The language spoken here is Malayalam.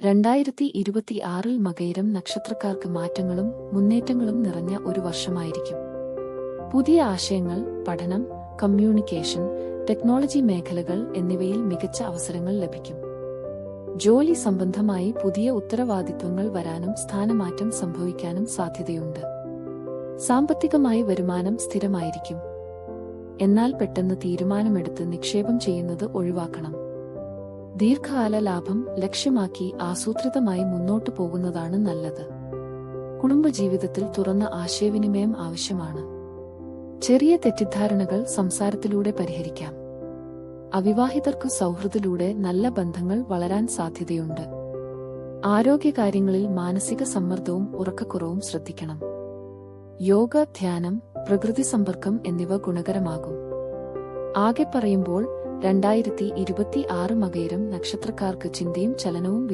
2026 മകയിരം നക്ഷത്രക്കാർക്ക് മാറ്റങ്ങളും മുന്നേറ്റങ്ങളും നിറഞ്ഞ ഒരു വർഷമായിരിക്കും. പുതിയ ആശയങ്ങൾ, പഠനം, കമ്മ്യൂണിക്കേഷൻ, ടെക്നോളജി മേഖലകൾ എന്നിവയിൽ മികച്ച അവസരങ്ങൾ ലഭിക്കും. ജോലി സംബന്ധമായി പുതിയ ഉത്തരവാദിത്വങ്ങൾ വരാനും സ്ഥാനമാറ്റം സംഭവിക്കാനും സാധ്യതയുണ്ട്. സാമ്പത്തികമായി വരുമാനം സ്ഥിരമായിരിക്കും. എന്നാൽ പെട്ടെന്ന് തീരുമാനമെടുത്ത് നിക്ഷേപം ചെയ്യുന്നത് ഒഴിവാക്കണം. ദീർഘകാല ലാഭം ലക്ഷ്യമാക്കി ആസൂത്രിതമായി മുന്നോട്ടു പോകുന്നതാണ് നല്ലത്. കുടുംബജീവിതത്തിൽ തുറന്ന ആശയവിനിമയം ആവശ്യമാണ്. ചെറിയ തെറ്റിദ്ധാരണകൾ സംസാരത്തിലൂടെ പരിഹരിക്കാം. അവിവാഹിതർക്കു സൗഹൃദത്തിലൂടെ നല്ല ബന്ധങ്ങൾ വളരാൻ സാധ്യതയുണ്ട്. ആരോഗ്യകാര്യങ്ങളിൽ മാനസിക സമ്മർദ്ദവും ഉറക്കക്കുറവും ശ്രദ്ധിക്കണം. യോഗ, ധ്യാനം, പ്രകൃതി സമ്പർക്കം എന്നിവ ഗുണകരമാകും. ആകെ പറയുമ്പോൾ 2026 മകയിരം നക്ഷത്രക്കാർക്ക് ചിന്തയും ചലനവും